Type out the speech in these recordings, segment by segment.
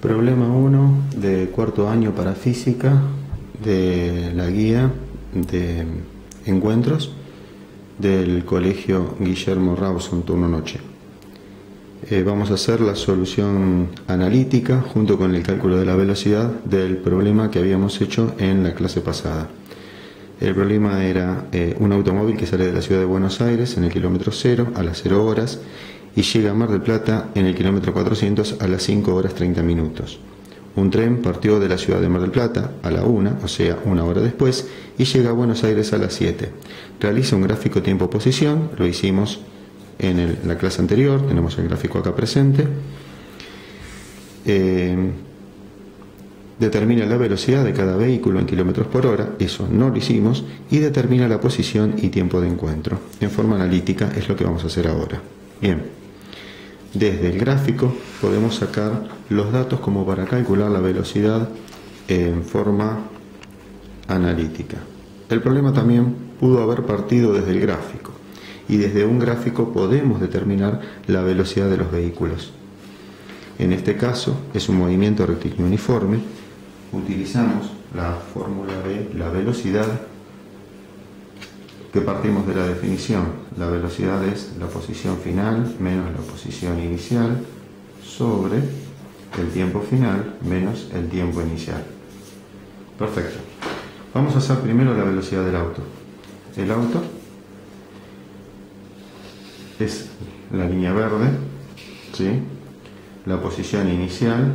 Problema 1 de cuarto año para física de la guía de encuentros del colegio Guillermo Rawson, turno noche. Vamos a hacer la solución analítica junto con el cálculo de la velocidad del problema que habíamos hecho en la clase pasada. El problema era un automóvil que sale de la ciudad de Buenos Aires en el kilómetro 0 a las 0 horas y llega a Mar del Plata en el kilómetro 400 a las 5 horas 30 minutos. Un tren partió de la ciudad de Mar del Plata a la 1, o sea, una hora después, y llega a Buenos Aires a las 7. Realiza un gráfico tiempo-posición, lo hicimos en la clase anterior, tenemos el gráfico acá presente. Determina la velocidad de cada vehículo en kilómetros por hora, eso no lo hicimos, y determina la posición y tiempo de encuentro. En forma analítica es lo que vamos a hacer ahora. Bien. Desde el gráfico podemos sacar los datos como para calcular la velocidad en forma analítica. El problema también pudo haber partido desde el gráfico, y desde un gráfico podemos determinar la velocidad de los vehículos. En este caso es un movimiento rectilíneo uniforme. Utilizamos la fórmula de la velocidad que partimos de la definición. La velocidad es la posición final menos la posición inicial sobre el tiempo final menos el tiempo inicial. Perfecto. Vamos a hacer primero la velocidad del auto. El auto es la línea verde, ¿sí? La posición inicial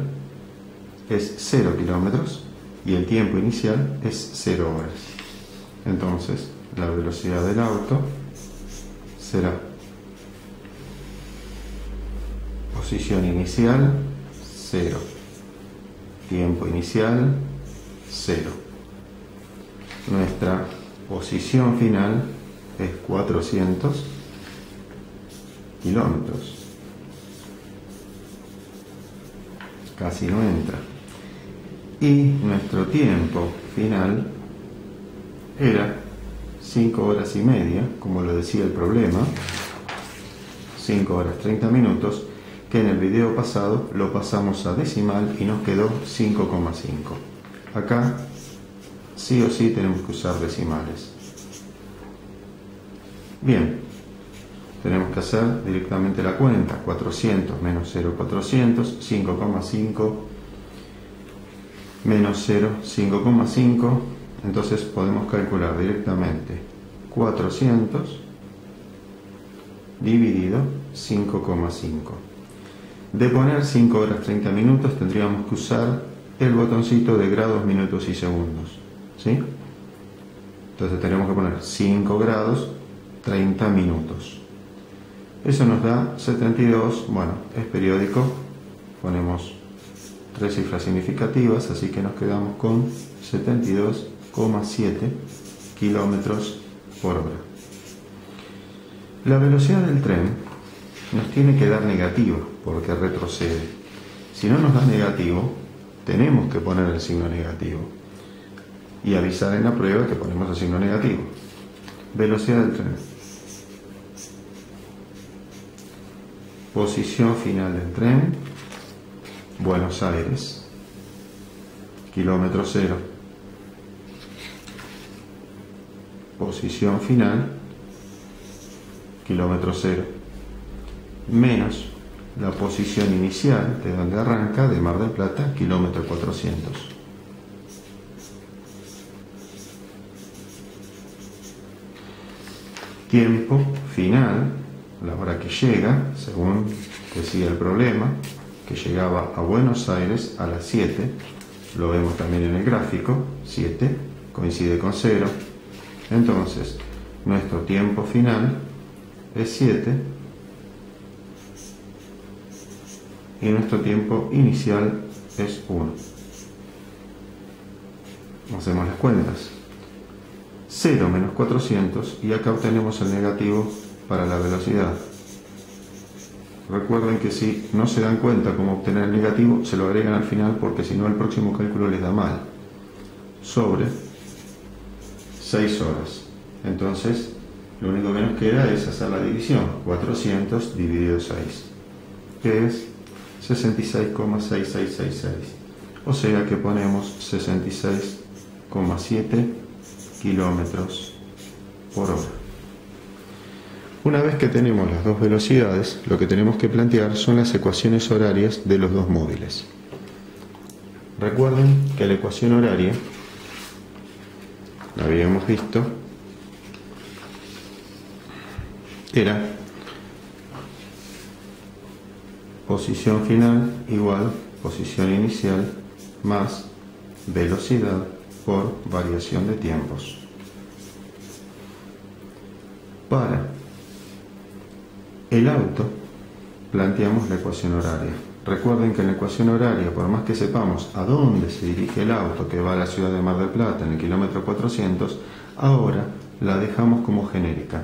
es 0 kilómetros y el tiempo inicial es 0 horas. Entonces, la velocidad del auto será posición inicial 0, tiempo inicial 0. Nuestra posición final es 400 kilómetros. Casi no entra. Y nuestro tiempo final era 5 horas y media, como lo decía el problema, 5 horas 30 minutos, que en el video pasado lo pasamos a decimal y nos quedó 5,5. Acá sí o sí tenemos que usar decimales. Bien, tenemos que hacer directamente la cuenta. 400 menos 0,400, 5,5 menos 0, 5,5. Entonces podemos calcular directamente 400 dividido 5,5. De poner 5 horas 30 minutos tendríamos que usar el botoncito de grados, minutos y segundos, ¿sí? Entonces tenemos que poner 5 grados 30 minutos. Eso nos da 72, bueno, es periódico, ponemos 3 cifras significativas, así que nos quedamos con 72,7 kilómetros por hora. La velocidad del tren nos tiene que dar negativo porque retrocede. Si no nos da negativo, tenemos que poner el signo negativo y avisar en la prueba que ponemos el signo negativo. Velocidad del tren. Posición final del tren, Buenos Aires, kilómetro 0. Posición final, kilómetro 0, menos la posición inicial de donde arranca, de Mar del Plata, kilómetro 400. Tiempo final, la hora que llega, según decía el problema, que llegaba a Buenos Aires a las 7, lo vemos también en el gráfico, 7, coincide con 0, entonces nuestro tiempo final es 7 y nuestro tiempo inicial es 1. Hacemos las cuentas. 0 menos 400 y acá obtenemos el negativo para la velocidad. Recuerden que si no se dan cuenta cómo obtener el negativo, se lo agregan al final porque si no el próximo cálculo les da mal. Sobre 6 horas. Entonces, lo único que nos queda es hacer la división. 400 dividido 6, que es 66,6666. O sea que ponemos 66,7 kilómetros por hora. Una vez que tenemos las dos velocidades, lo que tenemos que plantear son las ecuaciones horarias de los dos móviles. Recuerden que la ecuación horaria, la habíamos visto, era posición final igual posición inicial más velocidad por variación de tiempos. Para el auto planteamos la ecuación horaria. Recuerden que en la ecuación horaria, por más que sepamos a dónde se dirige el auto que va a la ciudad de Mar del Plata en el kilómetro 400, ahora la dejamos como genérica.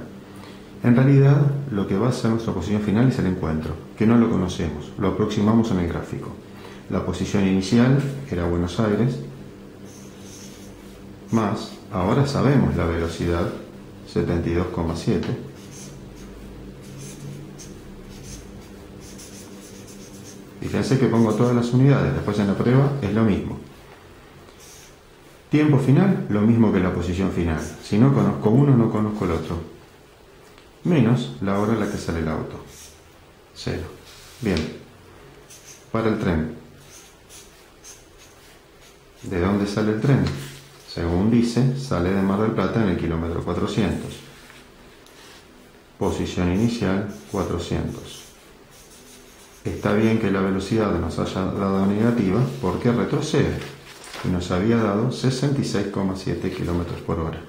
En realidad, lo que va a ser nuestra posición final es el encuentro, que no lo conocemos, lo aproximamos en el gráfico. La posición inicial era Buenos Aires, más, ahora sabemos la velocidad, 72,7. Fíjense que pongo todas las unidades, después en la prueba es lo mismo. Tiempo final, lo mismo que la posición final. Si no conozco uno, no conozco el otro. Menos la hora en la que sale el auto. 0. Bien. Para el tren. ¿De dónde sale el tren? Según dice, sale de Mar del Plata en el kilómetro 400. Posición inicial, 400. Está bien que la velocidad nos haya dado negativa porque retrocede y nos había dado 66,7 kilómetros por hora.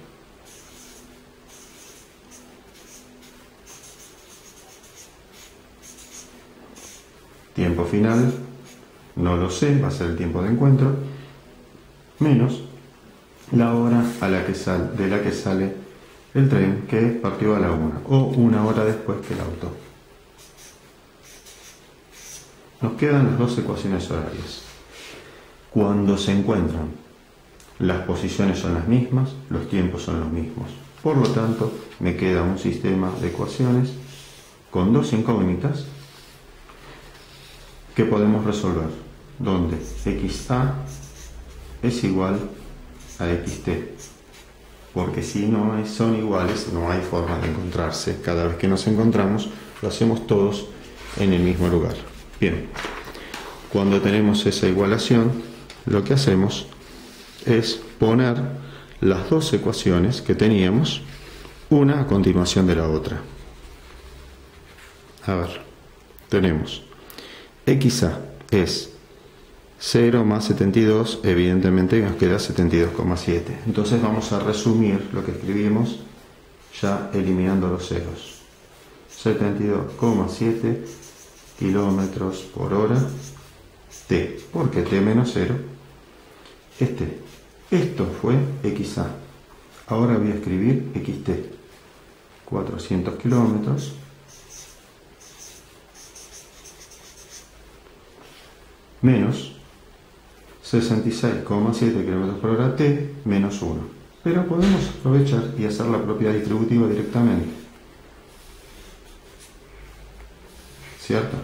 Tiempo final, no lo sé, va a ser el tiempo de encuentro, menos la hora de la que sale el tren, que partió a la 1, o una hora después que el auto. Nos quedan las dos ecuaciones horarias. Cuando se encuentran, las posiciones son las mismas, los tiempos son los mismos. Por lo tanto, me queda un sistema de ecuaciones con dos incógnitas que podemos resolver, donde XA es igual a XT, porque si no son iguales no hay forma de encontrarse. Cada vez que nos encontramos lo hacemos todos en el mismo lugar. Bien, cuando tenemos esa igualación, lo que hacemos es poner las dos ecuaciones que teníamos, una a continuación de la otra. A ver, tenemos XA es 0 más 72, evidentemente nos queda 72,7. Entonces vamos a resumir lo que escribimos ya eliminando los ceros. 72,7 kilómetros por hora T. ¿Por qué T menos 0? Esto fue XA. Ahora voy a escribir XT. 400 kilómetros menos 66,7 km por hora T menos 1. Pero podemos aprovechar y hacer la propiedad distributiva directamente. ¿Cierto?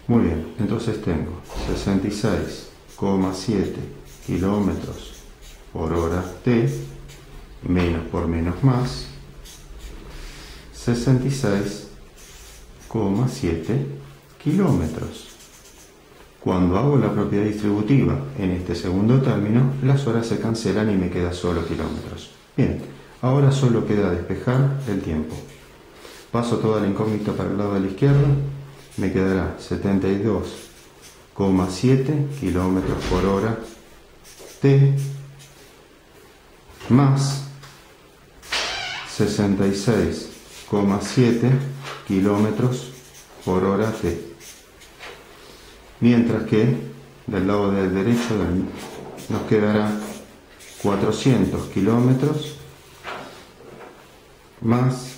Muy bien, entonces tengo 66,7 kilómetros por hora T, menos por menos más, 66,7 kilómetros. Cuando hago la propiedad distributiva en este segundo término, las horas se cancelan y me queda solo kilómetros. Bien, ahora solo queda despejar el tiempo. Paso toda la incógnita para el lado de la izquierda, me quedará 72,7 kilómetros por hora T más 66,7 kilómetros por hora T. Mientras que del lado del derecho nos quedará 400 kilómetros más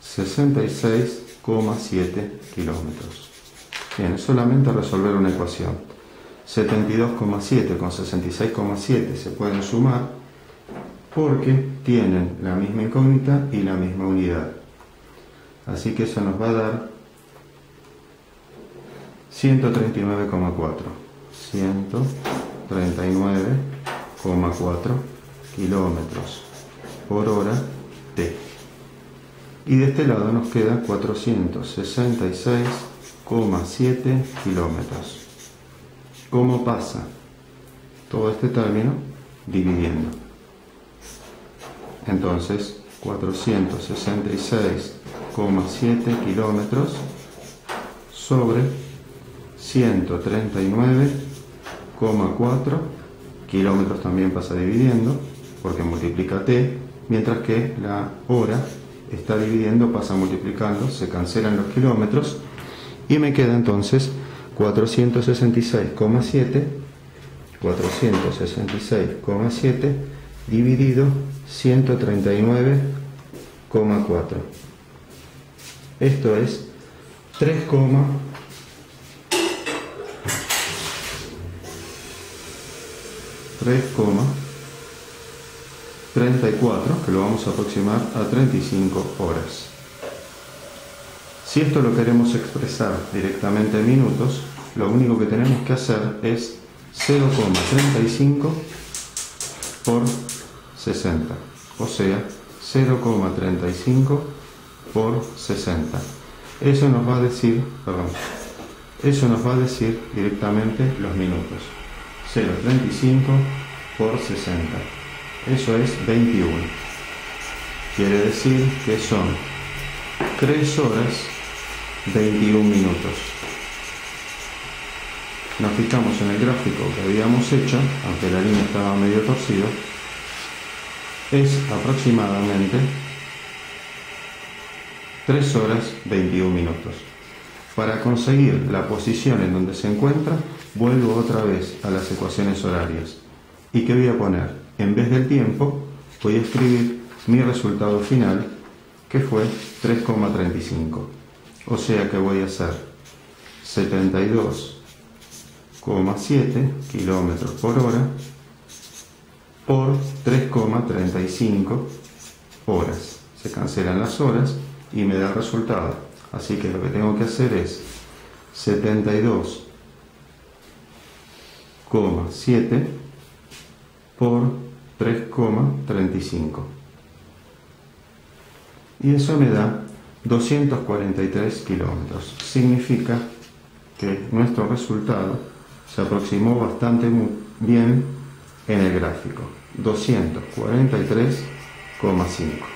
66,7 kilómetros. Bien, es solamente resolver una ecuación. 72,7 con 66,7 se pueden sumar porque tienen la misma incógnita y la misma unidad. Así que eso nos va a dar 139,4 kilómetros por hora T. Y de este lado nos queda 466,7 kilómetros. ¿Cómo pasa todo este término? Dividiendo. Entonces, 466,7 kilómetros sobre 139,4 kilómetros también pasa dividiendo, porque multiplica T, mientras que la hora está dividiendo, pasa multiplicando, se cancelan los kilómetros y me queda entonces 466,7 dividido 139,4. Esto es 3,34, que lo vamos a aproximar a 35 horas. Si esto lo queremos expresar directamente en minutos, lo único que tenemos que hacer es 0,35 por 60, o sea, 0,35 por 60. Eso nos va a decir directamente los minutos. 0,35 por 60. Eso es 21. Quiere decir que son 3 horas 21 minutos. Nos fijamos en el gráfico que habíamos hecho, aunque la línea estaba medio torcida, es aproximadamente 3 horas 21 minutos. Para conseguir la posición en donde se encuentra, vuelvo otra vez a las ecuaciones horarias. ¿Y qué voy a poner? En vez del tiempo, voy a escribir mi resultado final, que fue 3,35. O sea que voy a hacer 72,7 kilómetros por hora por 3,35 horas. Se cancelan las horas y me da el resultado. Así que lo que tengo que hacer es 72,7 por 3,35. Y eso me da 243 kilómetros. Significa que nuestro resultado se aproximó bastante bien en el gráfico. 243,5.